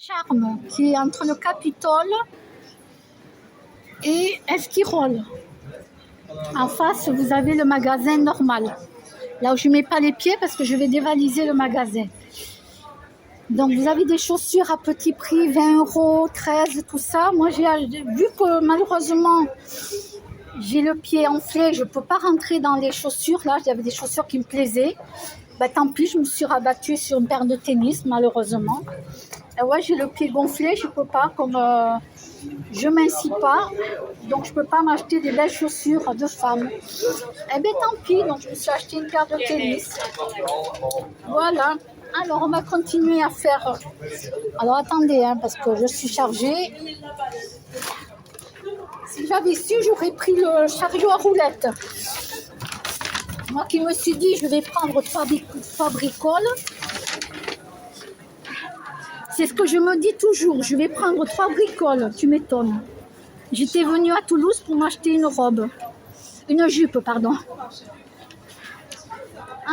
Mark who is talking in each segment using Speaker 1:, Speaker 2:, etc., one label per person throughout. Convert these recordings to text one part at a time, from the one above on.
Speaker 1: Charme, qui est entre le Capitole et Esquirol. En face, vous avez le magasin normal. Là où je ne mets pas les pieds parce que je vais dévaliser le magasin. Donc, vous avez des chaussures à petit prix, 20 €, 13, tout ça. Moi, j'ai vu que malheureusement, j'ai le pied enflé, je ne peux pas rentrer dans les chaussures. Là, j'avais des chaussures qui me plaisaient. Ben, tant pis, je me suis rabattue sur une paire de tennis, malheureusement. Et ouais, j'ai le pied gonflé, je ne peux pas, comme je ne m'incite pas. Donc, je ne peux pas m'acheter des belles chaussures de femme. Eh bien, tant pis, donc je me suis acheté une paire de tennis. Voilà. Alors, on va continuer à faire... Alors, attendez, hein, parce que je suis chargée. Si j'avais su, j'aurais pris le chariot à roulettes. Moi qui me suis dit, je vais prendre trois bricoles. C'est ce que je me dis toujours, je vais prendre 3 bricoles, tu m'étonnes. J'étais venue à Toulouse pour m'acheter une robe. Une jupe, pardon.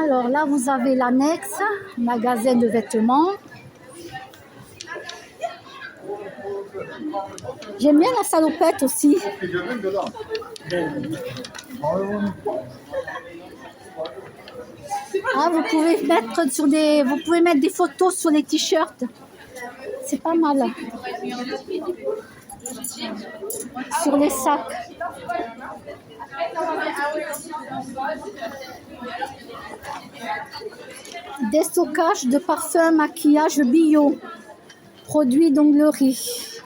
Speaker 1: Alors là, vous avez l'annexe, magasin de vêtements. J'aime bien la salopette aussi. Ah, vous pouvez mettre des photos sur les t-shirts. C'est pas mal. Sur les sacs. Déstockage de parfums, maquillage bio. Produits d'onglerie.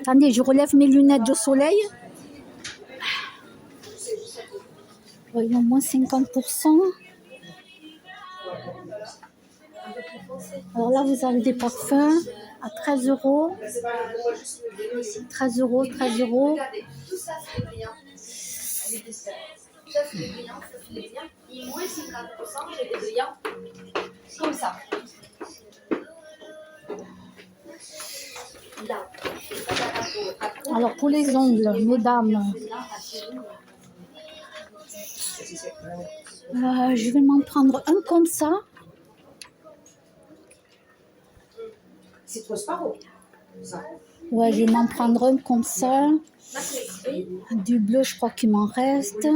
Speaker 1: Attendez, je relève mes lunettes de soleil. Voyons, moins 50%. Alors là, vous avez des parfums à 13 €. 13 €, 13 €.
Speaker 2: Ça fait des brillants, ça fait des brillants. Et moins 50%, j'ai des brillants comme ça. Là.
Speaker 1: Alors pour les ongles, mesdames, je vais m'en prendre un comme ça.
Speaker 3: C'est trop Sparrow.
Speaker 1: Ouais, je vais m'en prendre un comme ça. Du bleu, je crois qu'il m'en reste.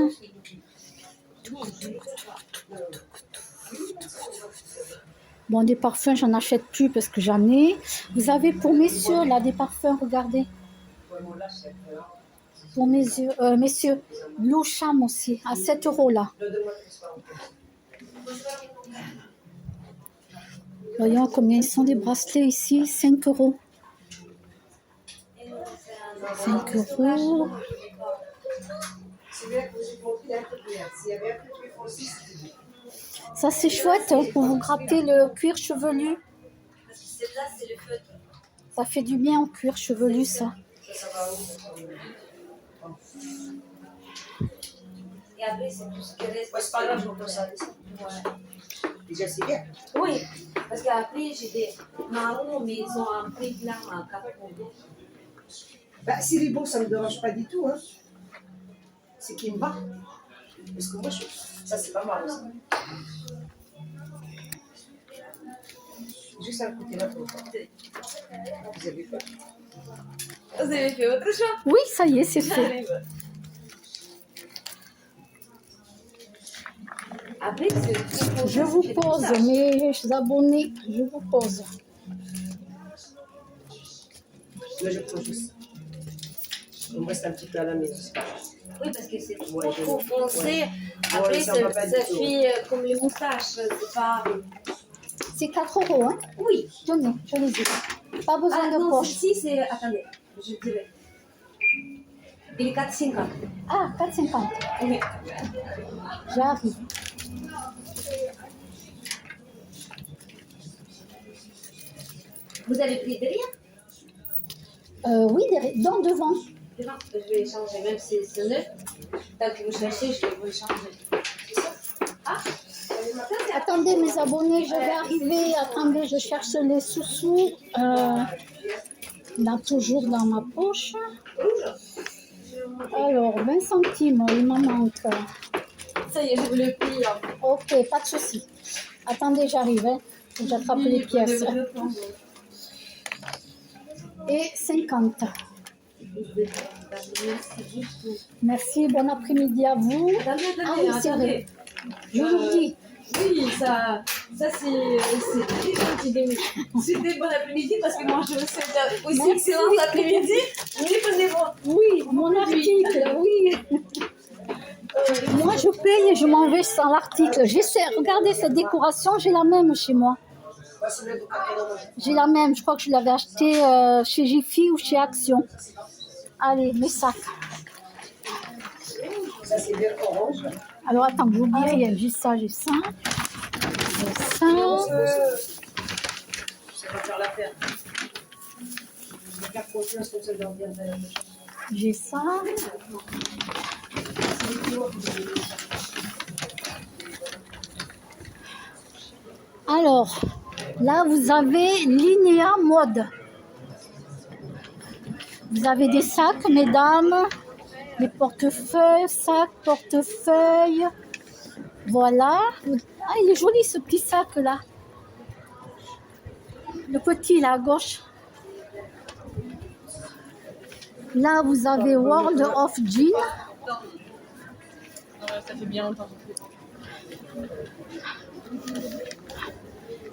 Speaker 1: Bon, des parfums, j'en achète plus parce que j'en ai. Vous avez pour messieurs, là, des parfums, regardez. Pour messieurs, Blue Cham aussi, à 7 € là. Voyons combien ils sont des bracelets ici, 5 €. 5 €. Ça c'est chouette pour vous gratter le cuir chevelu. Ça fait du bien au cuir chevelu ça.
Speaker 2: Et après, c'est tout ce qui reste.
Speaker 3: Ouais, c'est pas grave, je reprends ça. Déjà, c'est bien.
Speaker 2: Oui, parce qu'après, j'ai des marrons, mais ils ont un prix blanc à 4 €.
Speaker 3: Bah, si les beaux, ça ne me dérange pas du tout. Hein. C'est qui me va. Parce que moi, ça, c'est pas mal aussi. Juste à côté là, pour vous avez fait.
Speaker 2: Vous avez fait autre chose?
Speaker 1: Oui, ça y est, c'est fait.
Speaker 2: Après,
Speaker 1: Je vous pose, mes abonnés, je vous pose.
Speaker 3: Là, je prends juste. Il me reste un petit peu à la maison.
Speaker 2: oui, parce que c'est trop
Speaker 3: Ouais,
Speaker 2: foncé.
Speaker 3: ouais.
Speaker 2: Après,
Speaker 3: Ouais,
Speaker 2: ça
Speaker 3: ça va pas du tout.
Speaker 2: fait comme les moustaches. C'est pas...
Speaker 1: C'est 4 €, hein?
Speaker 2: Oui.
Speaker 1: Tenez, je les ai. Pas besoin de
Speaker 2: non,
Speaker 1: poche.
Speaker 2: celle-ci, c'est... Attendez, je dirais. Il est 4,50.
Speaker 1: Ah, 4,50.
Speaker 2: Oui.
Speaker 1: J'arrive.
Speaker 2: Vous avez pris derrière?
Speaker 1: Oui, dans devant.
Speaker 2: Devant, je vais changer, même si c'est neuf. Tant que vous cherchez, je vais vous changer. Ah,
Speaker 1: Attendez, mes abonnés, je vais arriver. Attendez, je cherche les sous-sous. Là, toujours dans ma poche. Alors, 20 centimes, il m'en manque.
Speaker 2: Ça y est, j'ai vu le prix. Hein.
Speaker 1: Ok, pas de souci. Attendez, j'arrive. Hein. Faut que j'attrape les pièces. Et 50. Merci, bon après-midi à vous.
Speaker 2: Attendez,
Speaker 1: Ah oui, c'est vrai. Je vous dis.
Speaker 2: Oui, ça c'est très gentil. C'était bon après-midi parce que moi je vous souhaite aussi
Speaker 1: Merci.
Speaker 2: excellent après-midi. Oui, prenez-moi.
Speaker 1: Oui, mon article, oui. Moi, je paye et je m'en vais sans l'article. Regardez cette décoration, j'ai la même chez moi. J'ai la même, je crois que je l'avais acheté chez Jiffy ou chez Action. Allez, mes sacs.
Speaker 3: Ça, c'est bien orange.
Speaker 1: Alors, attends, j'oublie rien. J'ai ça, j'ai ça. J'ai ça.
Speaker 3: Ça va faire l'affaire. Je vais faire confiance comme ça, je vais bien faire.
Speaker 1: J'ai ça. Alors, là, vous avez Linea Mode. Vous avez des sacs, mesdames, des portefeuilles, sacs, portefeuilles. Voilà. Ah, il est joli ce petit sac-là. Le petit, là, à gauche. Là, vous avez World of Jean.
Speaker 2: Ça fait bien longtemps.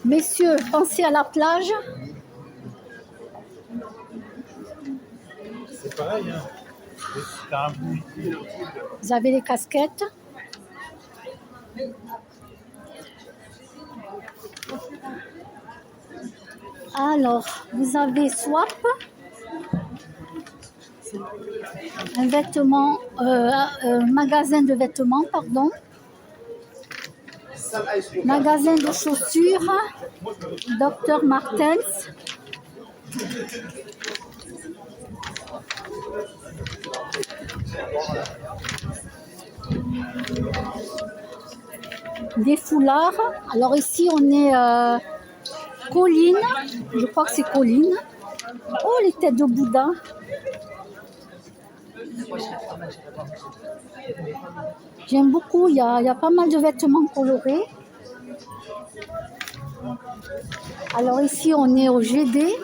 Speaker 1: Messieurs, pensez à la plage.
Speaker 4: C'est pareil, hein. T'as un bout ici.
Speaker 1: Vous avez les casquettes. Alors, vous avez Swap. Un vêtement, magasin de vêtements, pardon. Magasin de chaussures. Dr Martens. Des foulards. Alors ici, on est Colline. Je crois que c'est Colline. Oh, les têtes de Bouddha. J'aime beaucoup. Il y a pas mal de vêtements colorés. Alors ici, on est au GD.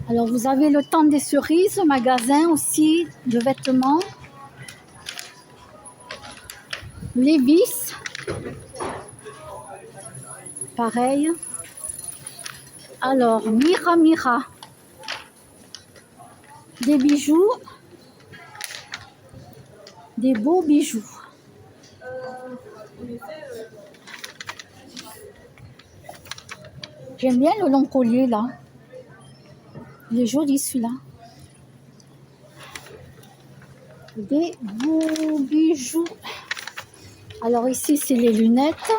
Speaker 1: Alors vous avez le temps des cerises, magasin aussi de vêtements. Levi's, pareil. Alors, Mira, des bijoux, des beaux bijoux. J'aime bien le long collier là. Il est joli celui-là. Des beaux bijoux. Alors ici, c'est les lunettes.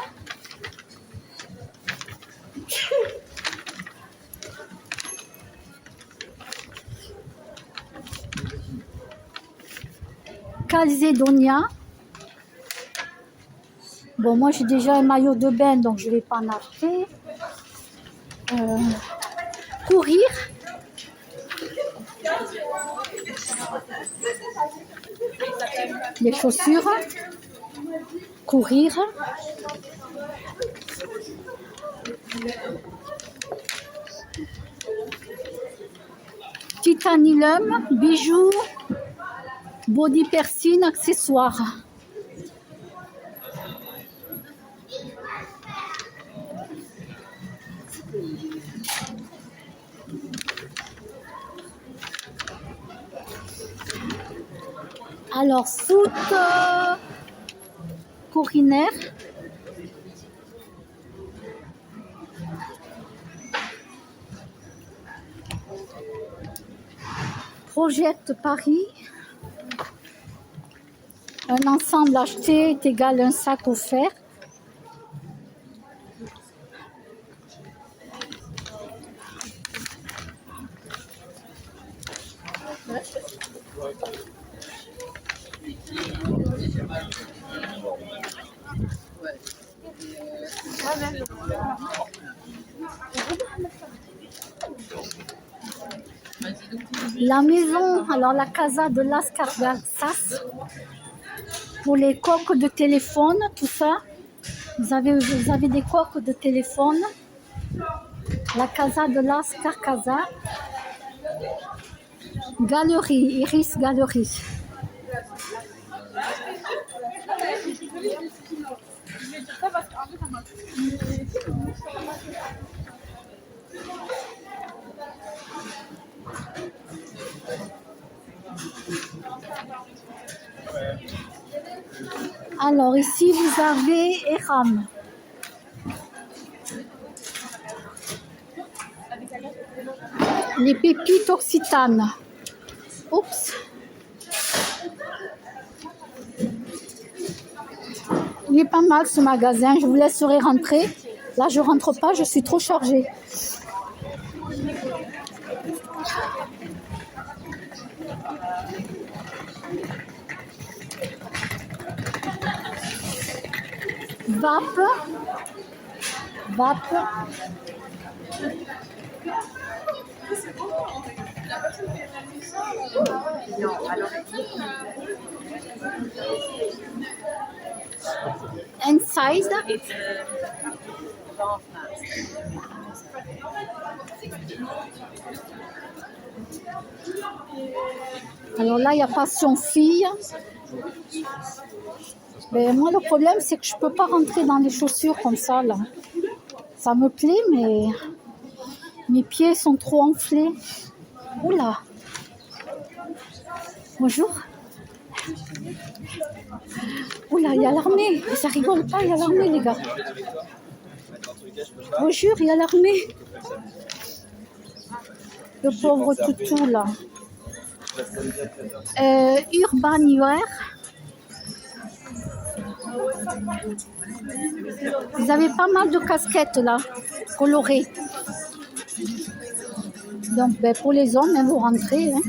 Speaker 1: Calzedonia. Bon, moi, j'ai déjà un maillot de bain, donc je ne vais pas en acheter. Courir. Les chaussures. Courir. Titanium, bijoux, body piercing, accessoires. Alors, foot Corinaire. Project Paris. Un ensemble acheté est égal à un sac offert. La maison, alors la Casa de las Cargazas, pour les coques de téléphone, tout ça. Vous avez des coques de téléphone. La Casa de las Carcasas. Galerie, Iris Galerie. Alors ici vous avez Eram. Les pépites occitanes. Oups. Il est pas mal ce magasin, je vous laisserai rentrer. Là je rentre pas, je suis trop chargée. Vape. Inside. Alors là, il y a Passion Fille. Mais moi, le problème, c'est que je ne peux pas rentrer dans les chaussures comme ça, là. Ça me plaît, mais mes pieds sont trop enflés. Oula. Bonjour. Oula, il y a l'armée. Ça rigole pas, il y a l'armée, les gars. Bonjour, il y a l'armée. Le pauvre toutou, là. Urbanwear. Vous avez pas mal de casquettes là, colorées. Donc pour les hommes, vous rentrez. Hein.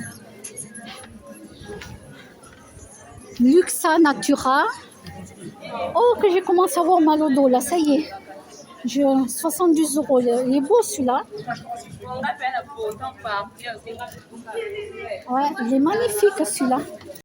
Speaker 1: Luxa Natura. Oh, que j'ai commencé à avoir mal au dos là, ça y est. 70 €. Il est beau celui-là. Ouais, il est magnifique celui-là.